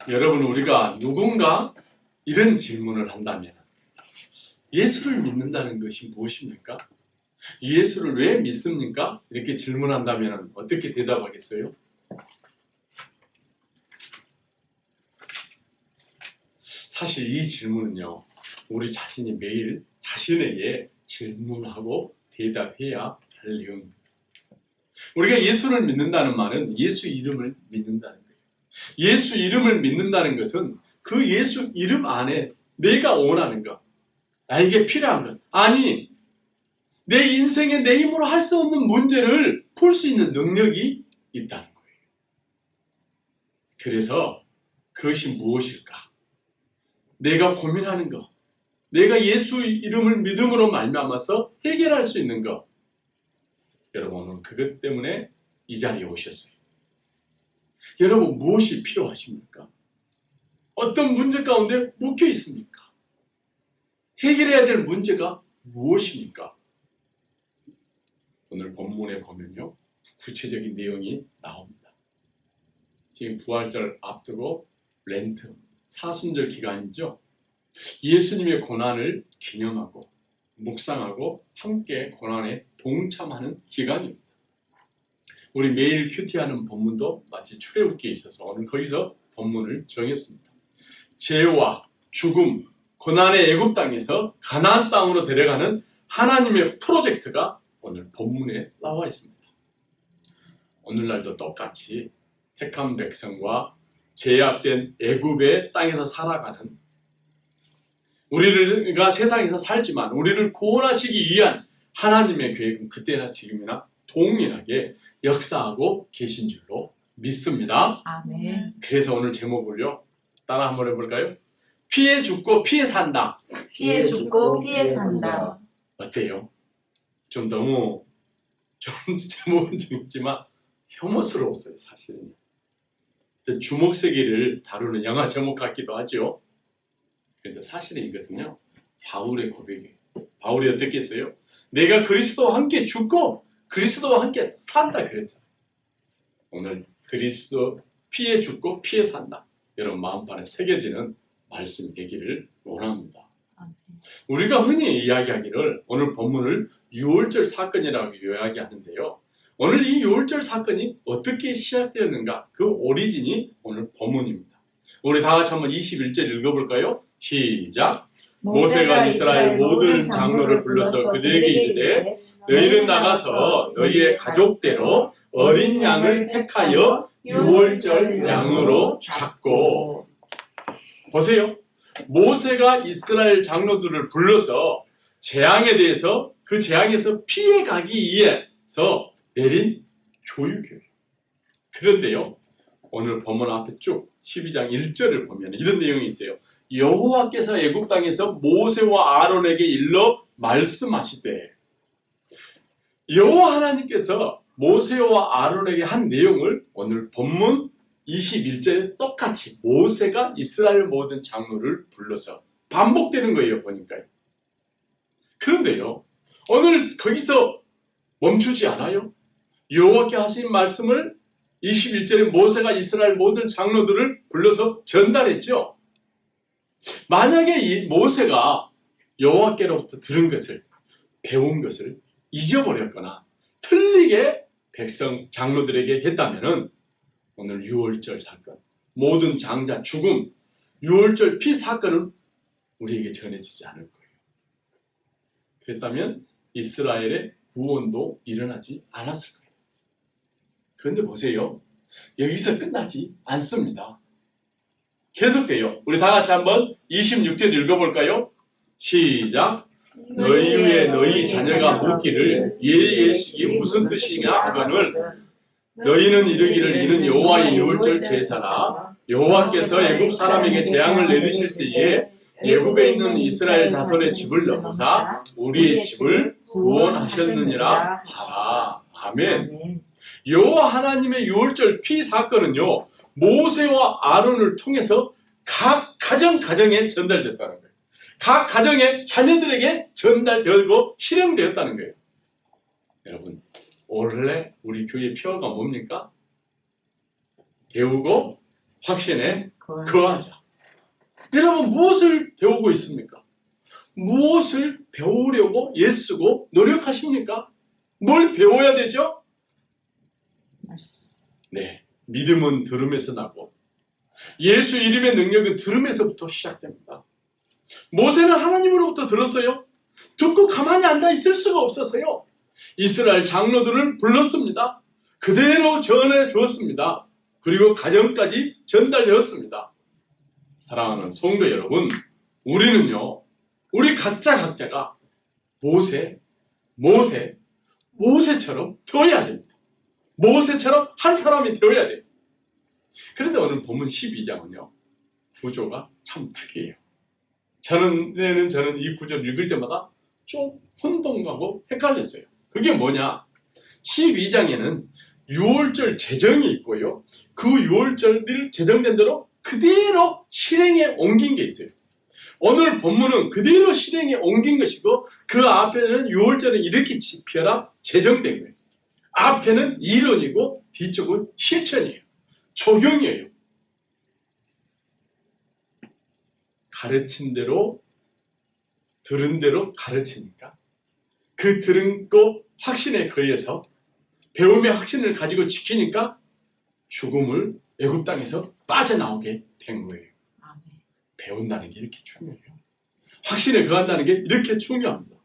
여러분, 우리가 누군가 이런 질문을 한다면 예수를 믿는다는 것이 무엇입니까? 예수를 왜 믿습니까? 이렇게 질문한다면 어떻게 대답하겠어요? 사실 이 질문은요, 우리 자신이 매일 자신에게 질문하고 대답해야 할 내용입니다. 우리가 예수를 믿는다는 말은 예수 이름을 믿는다는 거예요. 예수 이름을 믿는다는 것은 그 예수 이름 안에 내가 원하는 것, 나에게 필요한 것, 아니 내 인생에 내 힘으로 할 수 없는 문제를 풀 수 있는 능력이 있다는 거예요. 그래서 그것이 무엇일까? 내가 고민하는 것, 내가 예수 이름을 믿음으로 말미암아서 해결할 수 있는 것, 여러분은 그것 때문에 이 자리에 오셨어요. 여러분, 무엇이 필요하십니까? 어떤 문제 가운데 묶여 있습니까? 해결해야 될 문제가 무엇입니까? 오늘 본문에 보면요, 구체적인 내용이 나옵니다. 지금 부활절 앞두고 렌트, 사순절 기간이죠. 예수님의 고난을 기념하고 묵상하고 함께 고난에 동참하는 기간입니다. 우리 매일 큐티하는 본문도 마치 출애굽기에 있어서 오늘 거기서 본문을 정했습니다. 죄와 죽음, 고난의 애굽 땅에서 가나안 땅으로 데려가는 하나님의 프로젝트가 오늘 본문에 나와 있습니다. 오늘날도 똑같이 택한 백성과 제약된 애굽의 땅에서 살아가는, 우리가 세상에서 살지만 우리를 구원하시기 위한 하나님의 계획은 그때나 지금이나 동일하게 역사하고 계신 줄로 믿습니다. 아멘. 그래서 오늘 제목을요, 따라 한번 해볼까요? 피해 죽고 피해 산다. 피해 죽고 피해 산다. 어때요? 좀 너무 제목은 좀 있지만 혐오스러웠어요, 사실은. 주먹세기를 다루는 영화 제목 같기도 하죠. 그런데 사실은 이것은요, 바울의 고백이에요. 바울이 어떻게 했어요? 내가 그리스도와 함께 죽고 그리스도와 함께 산다 그랬잖아요. 오늘 그리스도 피해 죽고 피해 산다, 여러분 마음판에 새겨지는 말씀이 되기를 원합니다. 우리가 흔히 이야기하기를 오늘 본문을 유월절 사건이라고 이야기하는데요, 오늘 이 유월절 사건이 어떻게 시작되었는가, 그 오리진이 오늘 본문입니다. 우리 다 같이 한번 21절 읽어볼까요? 시작! 모세가 이스라엘 모든 장로를 불러서 그들에게 이르되 너희는 나가서 너희의 가족대로 어린 양을 택하여 유월절 양으로 잡고. 보세요. 모세가 이스라엘 장로들을 불러서 재앙에 대해서, 그 재앙에서 피해 가기 위해서 내린 교육이에요. 그런데요, 오늘 본문 앞에 쭉 12장 1절을 보면 이런 내용이 있어요. 여호와께서 애굽 땅에서 모세와 아론에게 일러 말씀하시되, 여호와 하나님께서 모세와 아론에게 한 내용을 오늘 본문 21절에 똑같이 모세가 이스라엘 모든 장로를 불러서 반복되는 거예요, 보니까요. 그런데요, 오늘 거기서 멈추지 않아요. 여호와께 하신 말씀을 21절에 모세가 이스라엘 모든 장로들을 불러서 전달했죠. 만약에 이 모세가 여호와께로부터 들은 것을, 배운 것을 잊어버렸거나 틀리게 백성 장로들에게 했다면은 오늘 유월절 사건, 모든 장자 죽음, 유월절 피 사건은 우리에게 전해지지 않을 거예요. 그랬다면 이스라엘의 구원도 일어나지 않았을 거예요. 그런데 보세요, 여기서 끝나지 않습니다. 계속돼요. 우리 다 같이 한번 26절 읽어볼까요? 시작! 너희 위에 너희 자녀가 묻기를 예식이 무슨 뜻이냐 하거늘 너희는 이르기를 이는 여호와의 유월절 제사라. 여호와께서 애굽 사람에게 재앙을 내리실 때에 애굽에 있는 이스라엘 자손의 집을 넘으사 우리의 집을 구원하셨느니라 하라. 아멘. 여호와 하나님의 유월절 피 사건은요, 모세와 아론을 통해서 각 가정에 전달됐다는 거예요. 각 가정의 자녀들에게 전달되고 실행되었다는 거예요. 여러분, 원래 우리 교회 표어가 뭡니까? 배우고 확신에 거하자. 여러분 무엇을 배우고 있습니까? 무엇을 배우려고 애쓰고 노력하십니까? 뭘 배워야 되죠? 말씀. 네, 믿음은 들음에서 나고 예수 이름의 능력은 들음에서부터 시작됩니다. 모세는 하나님으로부터 들었어요. 듣고 가만히 앉아 있을 수가 없었어요. 이스라엘 장로들을 불렀습니다. 그대로 전해 주었습니다. 그리고 가정까지 전달되었습니다. 사랑하는 성도 여러분, 우리는요, 우리 각자가 모세처럼 되어야 됩니다. 모세처럼 한 사람이 되어야 돼요. 그런데 오늘 본문 12장은요, 구조가 참 특이해요. 저는 이 구절 읽을 때마다 좀 혼동하고 헷갈렸어요. 그게 뭐냐? 12장에는 유월절 제정이 있고요. 그 유월절을 제정된 대로 그대로 실행에 옮긴 게 있어요. 오늘 본문은 그대로 실행에 옮긴 것이고 그 앞에는 유월절은 이렇게 지펴라 제정된 거예요. 앞에는 이론이고 뒤쪽은 실천이에요. 적용이에요. 가르친 대로 들은 대로 가르치니까 그 들은 거 확신에 거해서 배움의 확신을 가지고 지키니까 죽음을 애굽 땅에서 빠져나오게 된 거예요. 아멘. 배운다는 게 이렇게 중요해요. 확신에 거한다는 게 이렇게 중요합니다.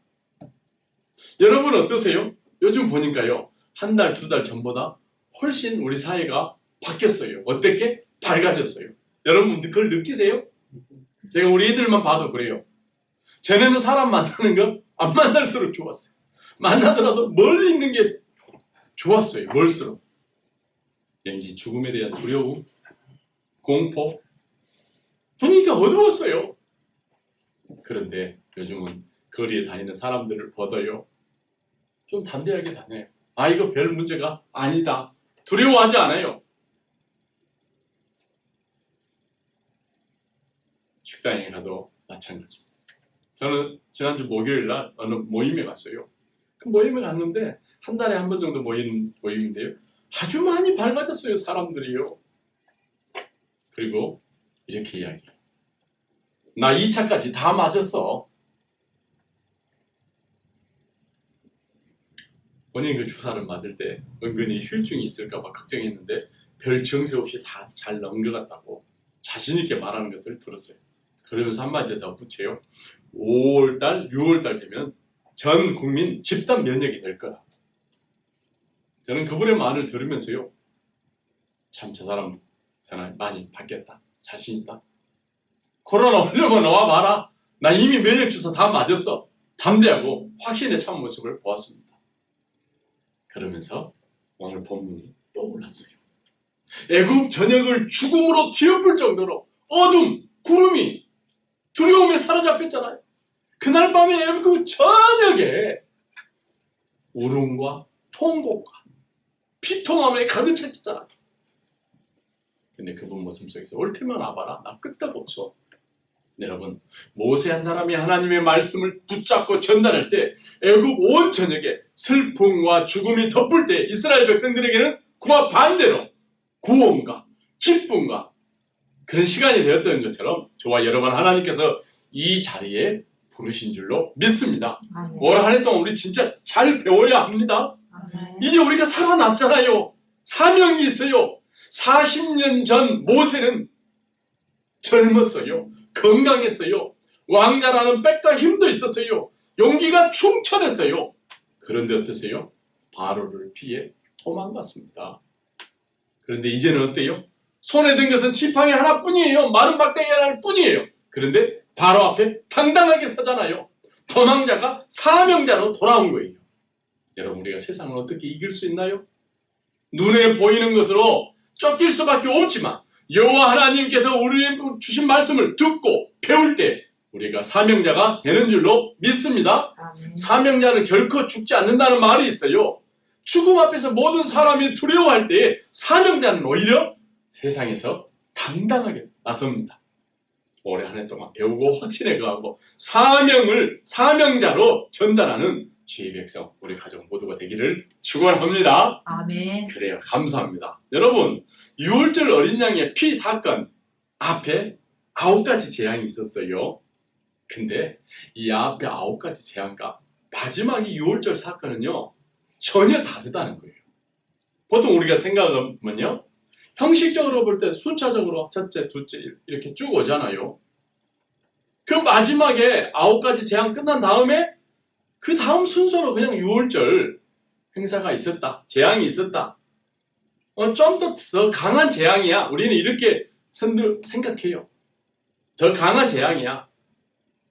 여러분 어떠세요? 요즘 보니까요. 한 달, 두 달 전보다 훨씬 우리 사회가 바뀌었어요. 어떻게? 밝아졌어요. 여러분 그걸 느끼세요? 제가 우리 애들만 봐도 그래요. 전에는 사람 만나는 거 안 만날수록 좋았어요. 만나더라도 멀리 있는 게 좋았어요. 멀수록. 왠지 죽음에 대한 두려움, 공포, 분위기가 어두웠어요. 그런데 요즘은 거리에 다니는 사람들을 보더요. 좀 담대하게 다녀요. 아, 이거 별 문제가 아니다. 두려워하지 않아요. 식당에 가도 마찬가지입니다. 저는 지난주 목요일 날 어느 모임에 갔어요. 그 모임에 갔는데 한 달에 한 번 정도 모이는 모임인데요. 아주 많이 밝아졌어요. 사람들이요. 그리고 이렇게 이야기해요. 나 2차까지 다 맞았어. 본인이 그 주사를 맞을 때 은근히 후유증이 있을까 봐 걱정했는데 별 증세 없이 다 잘 넘겨갔다고 자신 있게 말하는 것을 들었어요. 그러면서 한마디 더 붙여요. 5월달, 6월달 되면 전 국민 집단 면역이 될 거라. 저는 그분의 말을 들으면서요. 참 저 사람 저는 많이 바뀌었다. 자신 있다. 코로나 오려면 나와 봐라. 나 이미 면역 주사 다 맞았어. 담대하고 확신의 참 모습을 보았습니다. 그러면서 오늘 본문이 떠올랐어요. 애굽 전역을 죽음으로 뒤엎을 정도로 어둠, 구름이 두려움에 사로잡혔잖아요. 그날 밤에 애굽 전역에 울음과 통곡과 피통함에 가득 찼잖아요. 근데 그분 모습 속에서 올 테면 와봐라. 나 끄떡 없어. 여러분, 모세 한 사람이 하나님의 말씀을 붙잡고 전달할 때 애굽 온 전역에 슬픔과 죽음이 덮을 때 이스라엘 백성들에게는 그와 반대로 구원과 기쁨과 그런 시간이 되었던 것처럼 저와 여러분 하나님께서 이 자리에 부르신 줄로 믿습니다. 아멘. 올 한 해 동안 우리 진짜 잘 배워야 합니다. 아멘. 이제 우리가 살아났잖아요. 사명이 있어요. 40년 전 모세는 젊었어요. 건강했어요. 왕자라는 빽과 힘도 있었어요. 용기가 충천했어요. 그런데 어떠세요? 바로를 피해 도망갔습니다. 그런데 이제는 어때요? 손에 든 것은 지팡이 하나뿐이에요. 마른 막대기 하나뿐이에요. 그런데 바로 앞에 당당하게 서잖아요. 도망자가 사명자로 돌아온 거예요. 여러분, 우리가 세상을 어떻게 이길 수 있나요? 눈에 보이는 것으로 쫓길 수밖에 없지만 여호와 하나님께서 우리에게 주신 말씀을 듣고 배울 때 우리가 사명자가 되는 줄로 믿습니다. 아멘. 사명자는 결코 죽지 않는다는 말이 있어요. 죽음 앞에서 모든 사람이 두려워할 때 사명자는 오히려 세상에서 당당하게 나섭니다. 올해 한 해 동안 배우고 확신에 거하고 사명자로 전달하는 주의 백성, 우리 가족 모두가 되기를 축원합니다. 아멘. 그래요. 감사합니다. 여러분, 유월절 어린 양의 피 사건 앞에 9가지 재앙이 있었어요. 근데 이 앞에 9가지 재앙과 마지막에 유월절 사건은요, 전혀 다르다는 거예요. 보통 우리가 생각하면요, 형식적으로 볼 때 순차적으로 첫째, 둘째 이렇게 쭉 오잖아요. 그 마지막에 9가지 재앙 끝난 다음에 그 다음 순서로 그냥 유월절 행사가 있었다. 재앙이 있었다. 좀 더 강한 재앙이야. 우리는 이렇게 생각해요. 더 강한 재앙이야.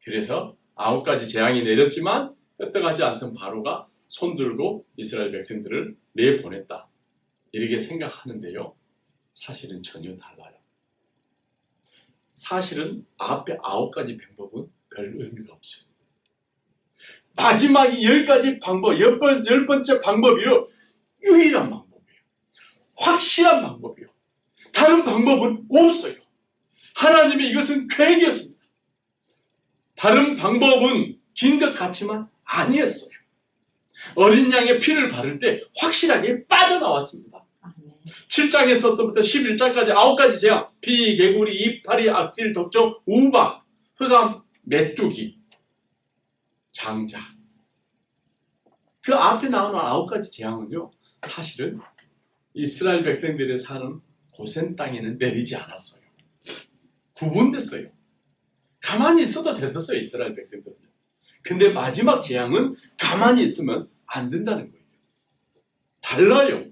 그래서 9가지 재앙이 내렸지만 끄떡하지 않던 바로가 손들고 이스라엘 백성들을 내보냈다. 이렇게 생각하는데요. 사실은 전혀 달라요. 사실은 앞에 9가지 방법은 별 의미가 없어요. 마지막 10가지 방법, 10번째 방법이요. 유일한 방법이에요. 확실한 방법이요. 다른 방법은 없어요. 하나님의 이것은 계획이었습니다. 다른 방법은 긴 것 같지만 아니었어요. 어린 양의 피를 바를 때 확실하게 빠져나왔습니다. 7장에서부터 11장까지 9가지 재앙, 피, 개구리, 이파리, 악질, 독종, 우박, 흑암, 메뚜기, 장자. 그 앞에 나오는 9가지 재앙은요, 사실은 이스라엘 백성들이 사는 고센 땅에는 내리지 않았어요. 구분됐어요. 가만히 있어도 됐었어요, 이스라엘 백성들은. 근데 마지막 재앙은 가만히 있으면 안 된다는 거예요. 달라요.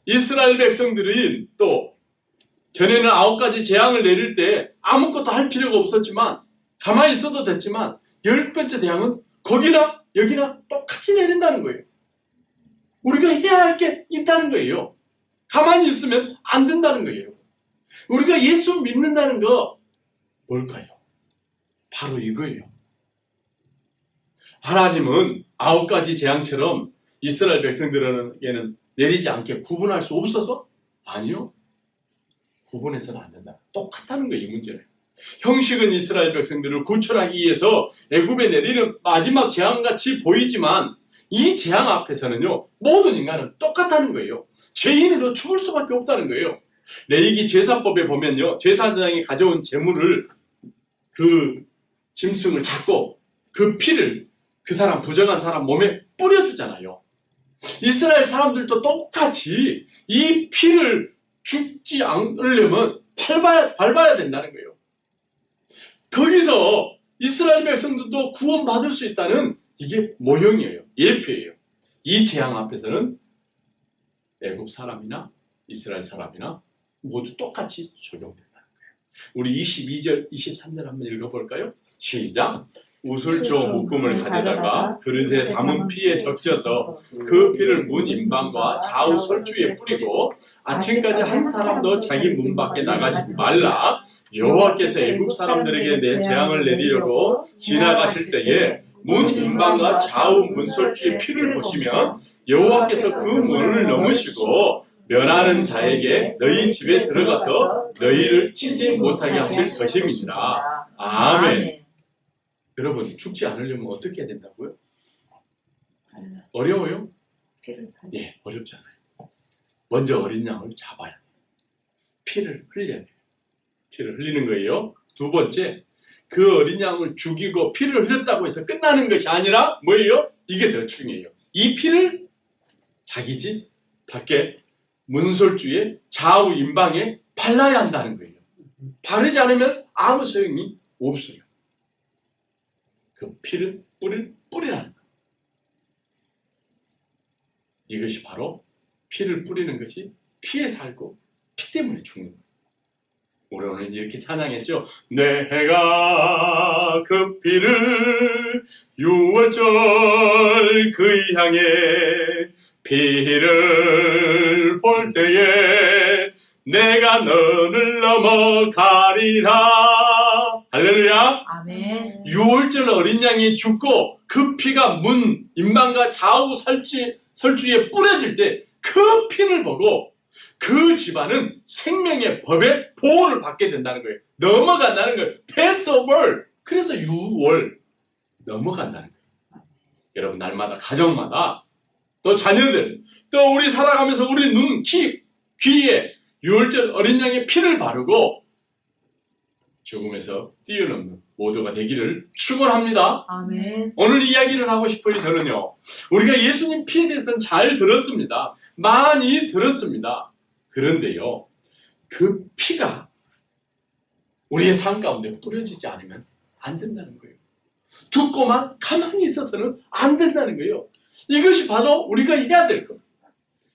이스라엘 백성들이 또 전에는 9가지 재앙을 내릴 때 아무것도 할 필요가 없었지만 가만히 있어도 됐지만 10번째 재앙은 거기나 여기나 똑같이 내린다는 거예요. 우리가 해야 할 게 있다는 거예요. 가만히 있으면 안 된다는 거예요. 우리가 예수 믿는다는 거 뭘까요? 바로 이거예요. 하나님은 9가지 재앙처럼 이스라엘 백성들에게는 내리지 않게 구분할 수 없어서? 아니요. 구분해서는 안 된다. 똑같다는 거예요, 이 문제는. 형식은 이스라엘 백성들을 구출하기 위해서 애굽에 내리는 마지막 재앙같이 보이지만 이 재앙 앞에서는요, 모든 인간은 똑같다는 거예요. 죄인으로 죽을 수밖에 없다는 거예요. 레위기 제사법에 보면요, 제사장이 가져온 제물을 그 짐승을 잡고 그 피를 그 사람, 부정한 사람 몸에 뿌려주잖아요. 이스라엘 사람들도 똑같이 이 피를 죽지 않으려면 밟아야 된다는 거예요. 거기서 이스라엘 백성들도 구원받을 수 있다는 이게 모형이에요. 예표예요. 이 재앙 앞에서는 애굽 사람이나 이스라엘 사람이나 모두 똑같이 적용된다는 거예요. 우리 22절, 23절 한번 읽어볼까요? 시작! 우슬조 묶음을 가져다가 그릇에 담은 피에 적셔서 그 피를 문 임방과 좌우 설주에 뿌리고 아침까지 한 사람도 자기 문 밖에 나가지 말라. 여호와께서 애굽 사람들에게 내 재앙을 내리려고 지나가실 때에 문 임방과 좌우 문 설주의 피를 보시면 여호와께서 그 문을 넘으시고 면하는 자에게 너희 집에 들어가서 너희를 치지 못하게 하실 것임이니라. 아멘. 여러분, 죽지 않으려면 어떻게 해야 된다고요? 어려워요? 예, 어렵지 않아요. 먼저 어린 양을 잡아야 돼요. 피를 흘려야 돼요. 피를 흘리는 거예요. 두 번째, 그 어린 양을 죽이고 피를 흘렸다고 해서 끝나는 것이 아니라 뭐예요? 이게 더 중요해요. 이 피를 자기 집 밖에 문설주의 좌우 임방에 발라야 한다는 거예요. 바르지 않으면 아무 소용이 없어요. 그 피를 뿌리라는 거. 이것이 바로 피를 뿌리는 것이 피에 살고 피 때문에 죽는 거예요. 우리 오늘 이렇게 찬양했죠. 내가 그 피를 유월절 그 향해 피를 볼 때에 내가 너를 넘어가리라. 할렐루야. 아멘. 유월절 어린 양이 죽고 그 피가 문 임방과 좌우 설주에 뿌려질 때 그 피를 보고 그 집안은 생명의 법의 보호를 받게 된다는 거예요. 넘어간다는 거예요. 패스오버. 그래서 6월 넘어간다는 거예요. 여러분 날마다 가정마다 또 자녀들 또 우리 살아가면서 우리 눈, 귀에 유월절 어린 양의 피를 바르고 죽음에서 뛰어넘는 모두가 되기를 축원합니다. 아멘. 오늘 이야기를 하고 싶어요. 저는요. 우리가 예수님 피에 대해서는 잘 들었습니다. 많이 들었습니다. 그런데요. 그 피가 우리의 삶 가운데 뿌려지지 않으면 안 된다는 거예요. 듣고만 가만히 있어서는 안 된다는 거예요. 이것이 바로 우리가 해야 될 겁니다.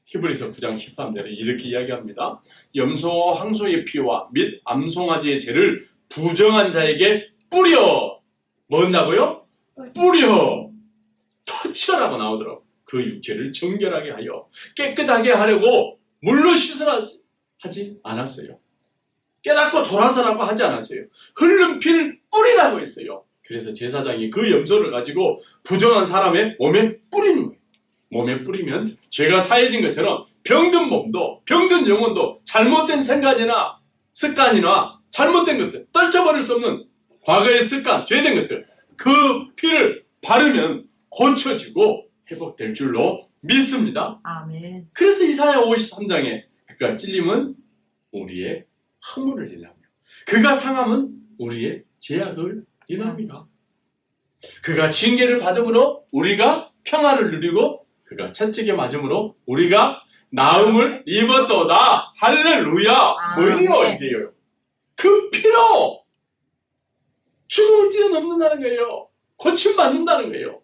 히브리서 9장 13절에 이렇게 이야기합니다. 염소와 황소의 피와 및 암송아지의 죄를 부정한 자에게 뿌려 뭐한다고요? 뿌려 터치하라고 나오더라고요. 그 육체를 정결하게 하여 깨끗하게 하려고 물로 씻으라 하지 않았어요. 깨닫고 돌아서라고 하지 않았어요. 흐른 피를 뿌리라고 했어요. 그래서 제사장이 그 염소를 가지고 부정한 사람의 몸에 뿌리는 거예요. 몸에 뿌리면 죄가 사해진 것처럼 병든 몸도 병든 영혼도 잘못된 생각이나 습관이나 잘못된 것들, 떨쳐버릴 수 없는 과거의 습관, 죄된 것들 그 피를 바르면 고쳐지고 회복될 줄로 믿습니다. 아멘. 그래서 이사야 53장에 그가 찔림은 우리의 허물을 인하며 그가 상함은 우리의 죄악을 인합니다. 그가 징계를 받음으로 우리가 평화를 누리고 그가 채찍에 맞음으로 우리가 나음을 입었도다. 할렐루야. 뭐예요 이게요? 그 피로 죽음을 뛰어넘는다는 거예요. 고침받는다는 거예요.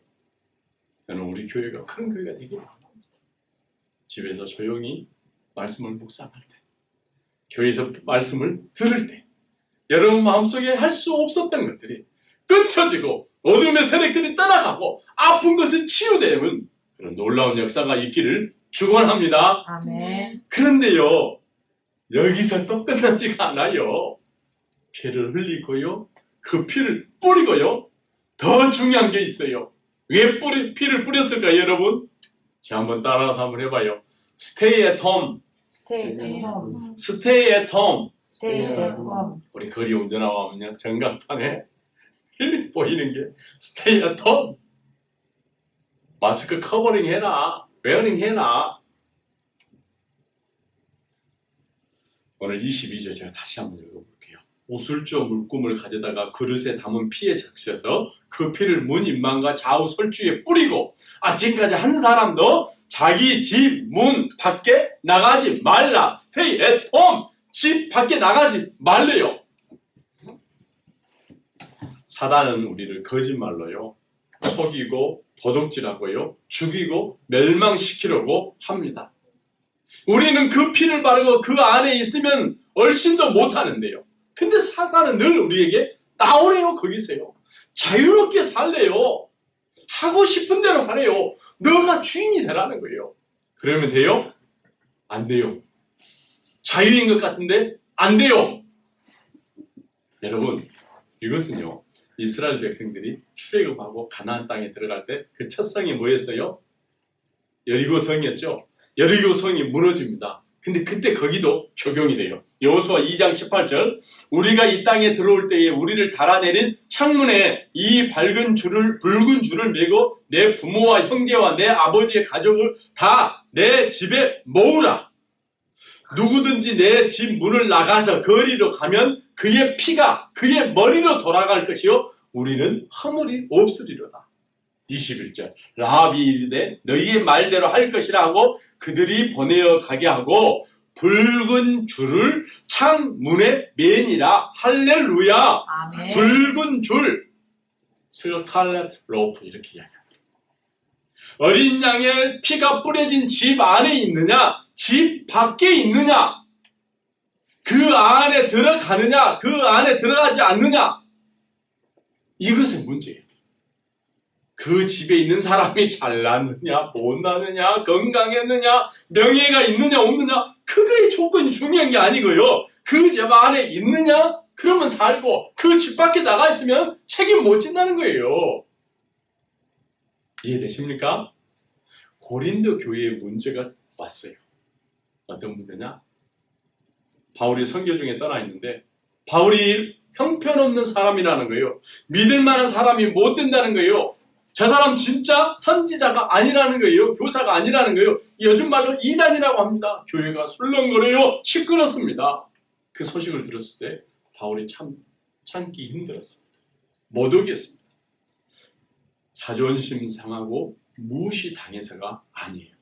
저는 우리 교회가 큰 교회가 되기를 바랍니다. 집에서 조용히 말씀을 묵상할 때, 교회에서 말씀을 들을 때 여러분 마음속에 할 수 없었던 것들이 끊쳐지고 어둠의 세력들이 떠나가고 아픈 것은 치유되는 그런 놀라운 역사가 있기를 축원합니다. 아멘. 그런데요, 여기서 또 끝나지가 않아요. 피를 흘리고요, 그 피를 뿌리고요, 더 중요한 게 있어요. 왜 피를 뿌렸을까요, 여러분? 자, 한번 따라서 한번 해봐요. Stay at home. Stay at home. Stay at home. Stay at home. 우리 거리 운전하고 하면요, 전광판에 보이는 게 Stay at home. 마스크 커버링 해라. 웨어링 해라. 오늘 22절 제가 다시 한번 읽어볼게요. 우슬주 물꿈을 가져다가 그릇에 담은 피에 적셔서 그 피를 문 인망과 좌우 설주에 뿌리고 아침까지 한 사람도 자기 집 문 밖에 나가지 말라. Stay at home. 집 밖에 나가지 말래요. 사단은 우리를 거짓말로요, 속이고 도둑질하고요, 죽이고 멸망시키려고 합니다. 우리는 그 피를 바르고 그 안에 있으면 얼씬도 못하는데요. 근데 사단은 늘 우리에게 나오래요. 거기서요. 자유롭게 살래요. 하고 싶은 대로 하래요. 너가 주인이 되라는 거예요. 그러면 돼요? 안 돼요. 자유인 것 같은데 안 돼요. 여러분, 이것은요, 이스라엘 백성들이 출애굽하고 가나안 땅에 들어갈 때 그 첫 성이 뭐였어요? 여리고 성이었죠. 여리고 성이 무너집니다. 근데 그때 거기도 적용이 돼요. 여호수아 2장 18절, 우리가 이 땅에 들어올 때에 우리를 달아내린 창문에 이 붉은 줄을 메고 내 부모와 형제와 내 아버지의 가족을 다 내 집에 모으라. 누구든지 내 집 문을 나가서 거리로 가면 그의 피가 그의 머리로 돌아갈 것이요 우리는 허물이 없으리로다. 21절, 라합이 이르되 너희의 말대로 할 것이라 하고 그들이 보내어 가게 하고 붉은 줄을 창문에 매니라. 할렐루야. 아멘. 붉은 줄, 스칼렛 로프 이렇게 이야기합니다. 어린 양의 피가 뿌려진 집 안에 있느냐, 집 밖에 있느냐, 그 안에 들어가느냐, 그 안에 들어가지 않느냐, 이것의 문제예요. 그 집에 있는 사람이 잘났느냐, 못났느냐, 건강했느냐, 명예가 있느냐, 없느냐, 그거의 조건이 중요한 게 아니고요. 그 집 안에 있느냐, 그러면 살고, 그 집 밖에 나가 있으면 책임 못 진다는 거예요. 이해되십니까? 고린도 교회에 문제가 왔어요. 어떤 문제냐? 바울이 선교 중에 떠나 있는데 바울이 형편없는 사람이라는 거예요. 믿을 만한 사람이 못 된다는 거예요. 저 사람 진짜 선지자가 아니라는 거예요. 교사가 아니라는 거예요. 요즘 말로 이단이라고 합니다. 교회가 술렁거려요. 시끄럽습니다. 그 소식을 들었을 때 바울이 참기 힘들었습니다. 못 오겠습니다. 자존심 상하고 무시당해서가 아니에요.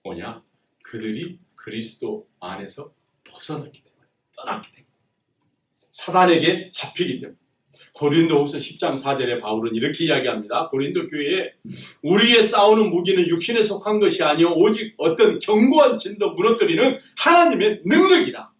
뭐냐? 그들이 그리스도 안에서 벗어났기 때문에, 떠났기 때문에, 사단에게 잡히기 때문에. 고린도후서 10장 4절에 바울은 이렇게 이야기합니다. 고린도 교회에 우리의 싸우는 무기는 육신에 속한 것이 아니요 오직 어떤 견고한 진도 무너뜨리는 하나님의 능력이라.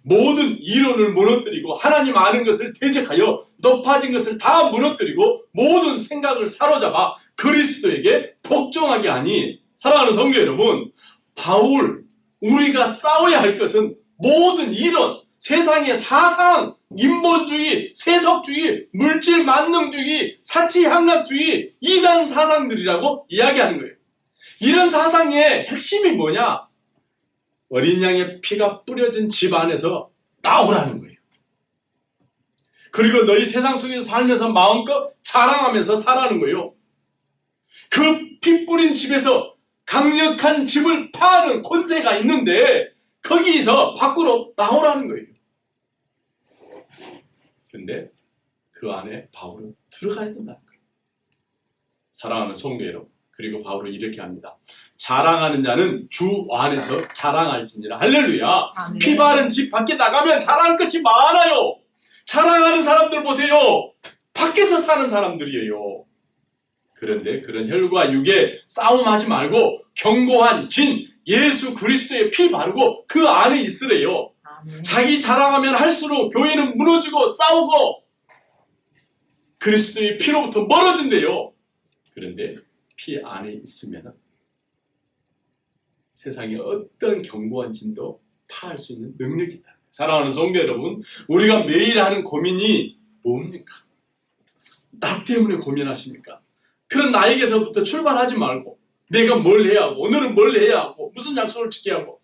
모든 이론을 무너뜨리고 하나님 아는 것을 대적하여 높아진 것을 다 무너뜨리고 모든 생각을 사로잡아 그리스도에게 복종하게 하니. 사랑하는 성도 여러분, 바울, 우리가 싸워야 할 것은 모든 이론, 세상의 사상, 인본주의, 세속주의, 물질 만능주의, 사치향락주의, 이단 사상들이라고 이야기하는 거예요. 이런 사상의 핵심이 뭐냐? 어린 양의 피가 뿌려진 집 안에서 나오라는 거예요. 그리고 너희 세상 속에서 살면서 마음껏 자랑하면서 살라는 거예요. 그 피 뿌린 집에서 강력한 집을 파는 권세가 있는데 거기서 밖으로 나오라는 거예요. 근데 그 안에 바울은 들어가야 된다는 거예요. 사랑하는 성도 여러분, 그리고 바울은 이렇게 합니다. 자랑하는 자는 주 안에서 자랑할지니라. 할렐루야. 아멘. 피 바른 집 밖에 나가면 자랑할 것이 많아요. 자랑하는 사람들 보세요. 밖에서 사는 사람들이에요. 그런데 그런 혈과 육에 싸움하지 말고 견고한 진 예수 그리스도의 피 바르고 그 안에 있으래요. 아멘. 자기 자랑하면 할수록 교회는 무너지고 싸우고 그리스도의 피로부터 멀어진대요. 그런데 피 안에 있으면 세상에 어떤 견고한 진도 파할 수 있는 능력이 있다. 사랑하는 성도 여러분, 우리가 매일 하는 고민이 뭡니까? 나 때문에 고민하십니까? 그런 나에게서부터 출발하지 말고 내가 뭘 해야 하고 오늘은 뭘 해야 하고 무슨 약속을 지켜야 하고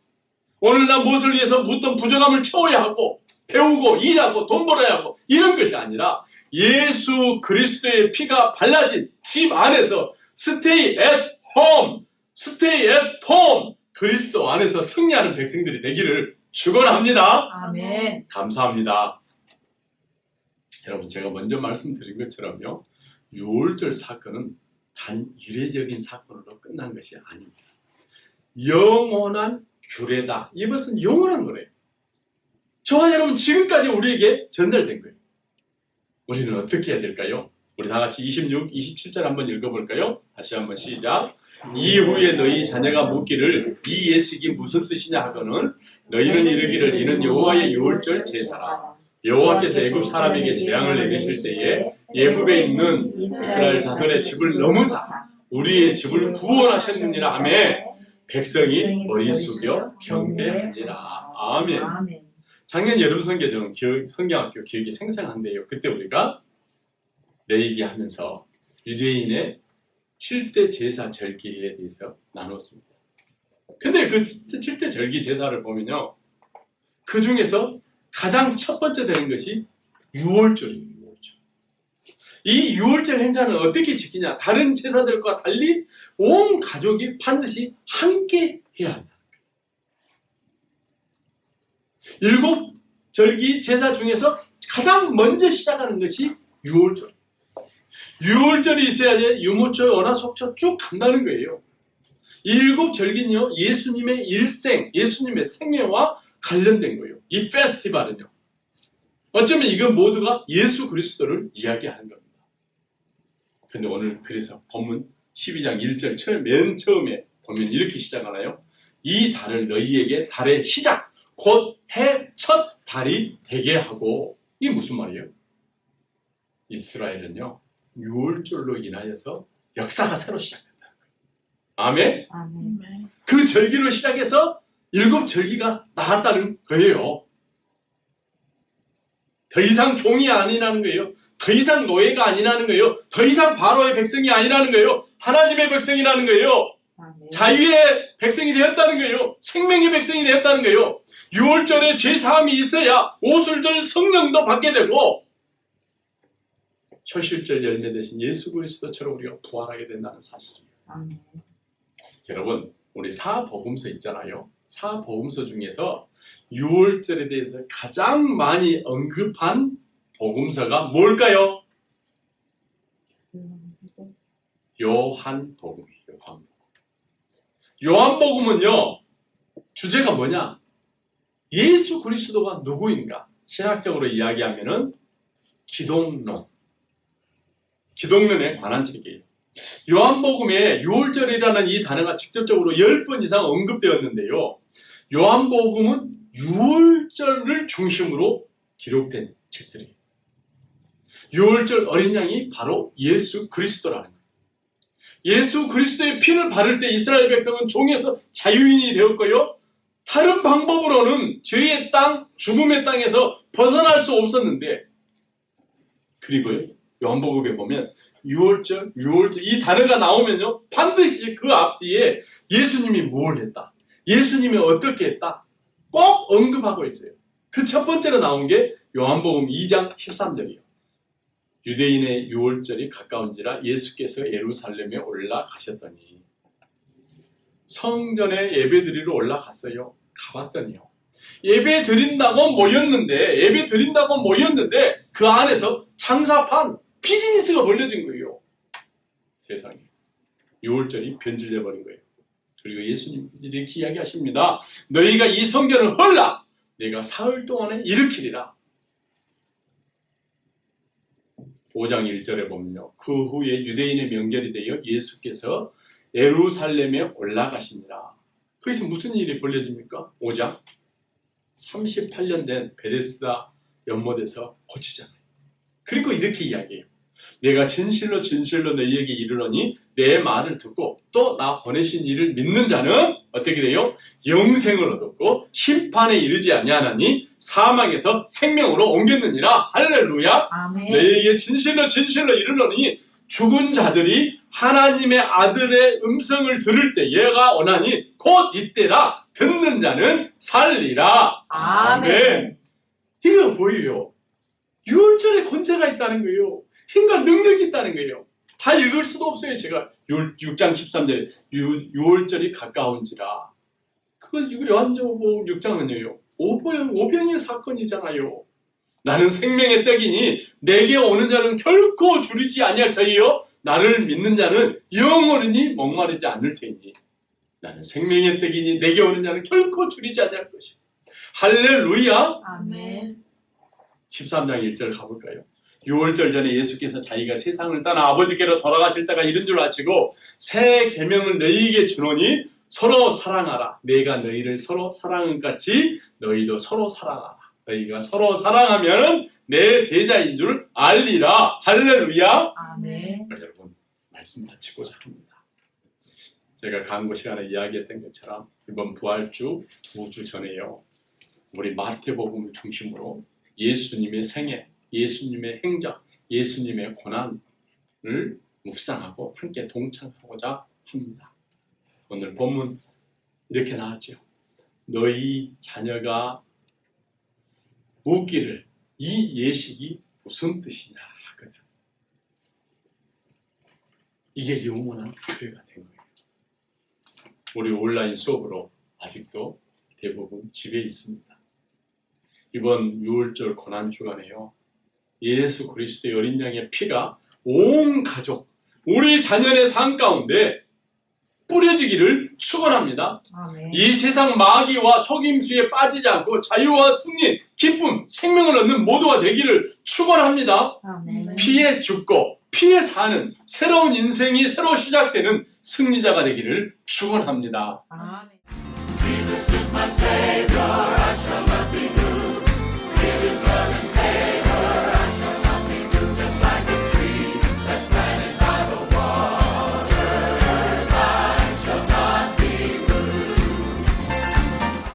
오늘 난 무엇을 위해서 어떤 부족함을 채워야 하고 배우고 일하고 돈 벌어야 하고 이런 것이 아니라 예수 그리스도의 피가 발라진 집 안에서 stay at home, stay at home 그리스도 안에서 승리하는 백성들이 되기를 축원합니다. 아멘. 감사합니다. 여러분, 제가 먼저 말씀드린 것처럼요, 유월절 사건은 단 이례적인 사건으로 끝난 것이 아닙니다. 영원한 규례다. 이것은 영원한 거래요. 저와 여러분 지금까지 우리에게 전달된 거예요. 우리는 어떻게 해야 될까요? 우리 다 같이 26, 27절 한번 읽어볼까요? 다시 한번 시작. 이후에 너희 자녀가 묻기를 이 예식이 무슨 뜻이냐 하거늘 너희는 이르기를 이는 여호와의 유월절 제사라. 여호와께서 애굽 사람에게 재앙을 내리실 때에 애굽에 있는 이스라엘 자손의 집을 넘으사 우리의 집을 구원하셨느니라. 아멘. 백성이 머리 숙여 경배하니라. 아멘. 작년 여름 선교 저는 성경학교 기억이 생생한데요. 그때 우리가 레이기 하면서 유대인의 7대 제사 절기에 대해서 나눴습니다. 근데 그 7대 절기 제사를 보면요, 그 중에서 가장 첫 번째 되는 것이 유월절이에요. 유월절. 이 유월절 행사는 어떻게 지키냐? 다른 제사들과 달리 온 가족이 반드시 함께 해야 한다. 7 절기 제사 중에서 가장 먼저 시작하는 것이 유월절. 유월절이 있어야 유모초, 연화속초 쭉 간다는 거예요. 7 절기는요, 예수님의 일생, 예수님의 생애와 관련된 거예요. 이 페스티벌은요. 어쩌면 이건 모두가 예수 그리스도를 이야기하는 겁니다. 근데 오늘 그래서 본문 12장 1절 맨 처음에 보면 이렇게 시작하나요? 이 달을 너희에게 달의 시작, 곧 해 첫 달이 되게 하고. 이게 무슨 말이에요? 이스라엘은요, 유월절로 인하여서 역사가 새로 시작된다. 아멘? 아멘. 그 절기로 시작해서 7 절기가 나왔다는 거예요. 더 이상 종이 아니라는 거예요. 더 이상 노예가 아니라는 거예요. 더 이상 바로의 백성이 아니라는 거예요. 하나님의 백성이라는 거예요. 아멘. 자유의 백성이 되었다는 거예요. 생명의 백성이 되었다는 거예요. 6월절에 제사함이 있어야 오술절 성령도 받게 되고 초실절 열매 되신 예수 그리스도처럼 우리가 부활하게 된다는 사실이에요. 아멘. 여러분, 우리 사복음서 있잖아요. 사복음서 중에서 유월절에 대해서 가장 많이 언급한 복음서가 뭘까요? 요한복음이에요. 요한복음은요, 주제가 뭐냐? 예수 그리스도가 누구인가? 신학적으로 이야기하면은 기독론에 관한 책이에요. 요한복음에 유월절이라는 이 단어가 직접적으로 10번 이상 언급되었는데요. 요한복음은 유월절을 중심으로 기록된 책들이에요. 유월절 어린 양이 바로 예수 그리스도라는 거예요. 예수 그리스도의 피를 바를 때 이스라엘 백성은 종에서 자유인이 되었고요. 다른 방법으로는 죄의 땅, 죽음의 땅에서 벗어날 수 없었는데, 그리고요, 요한복음에 보면 유월절 이 단어가 나오면요, 반드시 그 앞뒤에 예수님이 뭘 했다, 예수님이 어떻게 했다 꼭 언급하고 있어요. 그 첫 번째로 나온 게 요한복음 2장 13절이요. 유대인의 유월절이 가까운지라 예수께서 예루살렘에 올라가셨더니, 성전에 예배드리러 올라갔어요. 가봤더니요, 예배 드린다고 모였는데 그 안에서 장사판 비즈니스가 벌려진 거예요. 세상에. 유월절이 변질돼 버린 거예요. 그리고 예수님 이렇게 이야기하십니다. 너희가 이 성전을 헐라 내가 사흘 동안에 일으키리라. 5장 1절에 보면요, 그 후에 유대인의 명절이 되어 예수께서 예루살렘에 올라가시니라. 거기서 무슨 일이 벌려집니까? 5장 38년 된 베데스다 연못에서 고치잖아요. 그리고 이렇게 이야기해요. 내가 진실로 너희에게 이르노니 내 말을 듣고 또 나 보내신 이를 믿는 자는 어떻게 돼요? 영생을 얻었고 심판에 이르지 아니하나니 사망에서 생명으로 옮겼느니라. 할렐루야. 아멘. 너희에게 진실로 이르노니 죽은 자들이 하나님의 아들의 음성을 들을 때 얘가 오나니 곧 이때라. 듣는 자는 살리라. 아멘. 이게 뭐예요? 유월절에 권세가 있다는 거예요. 힘과 능력이 있다는 거예요. 다 읽을 수도 없어요. 제가 6장 13절에 유월절이 가까운지라. 그건 요한복음 6장은요, 오병의 사건이잖아요. 나는 생명의 떡이니 내게 오는 자는 결코 줄이지 아니할 터이요 나를 믿는 자는 영원히 목마르지 않을 터이니. 나는 생명의 떡이니 내게 오는 자는 결코 줄이지 아니할 것이요. 할렐루야. 아멘. 13장 1절 가볼까요? 6월절 전에 예수께서 자기가 세상을 떠나 아버지께로 돌아가실 때가 이른 줄 아시고 새 계명을 너희에게 주노니 서로 사랑하라. 내가 너희를 서로 사랑한 같이 너희도 서로 사랑하라. 너희가 서로 사랑하면 내 제자인 줄 알리라. 할렐루야. 아멘. 여러분, 말씀 마치고자 합니다. 제가 강고 시간에 이야기했던 것처럼 이번 부활주 2주 전에요, 우리 마태복음을 중심으로 예수님의 생애, 예수님의 행적, 예수님의 고난을 묵상하고 함께 동참하고자 합니다. 오늘 본문 이렇게 나왔죠. 너희 자녀가 묻기를 이 예식이 무슨 뜻이냐 하거든. 이게 영원한 교회가 된 거예요. 우리 온라인 수업으로 아직도 대부분 집에 있습니다. 이번 유월절 고난주간에요, 예수 그리스도의 어린 양의 피가 온 가족, 우리 자녀의 삶 가운데 뿌려지기를 축원합니다. 아멘. 이 세상 마귀와 속임수에 빠지지 않고 자유와 승리, 기쁨, 생명을 얻는 모두가 되기를 축원합니다. 아멘. 피에 죽고 피에 사는 새로운 인생이 새로 시작되는 승리자가 되기를 축원합니다. 아멘. Jesus is my Savior.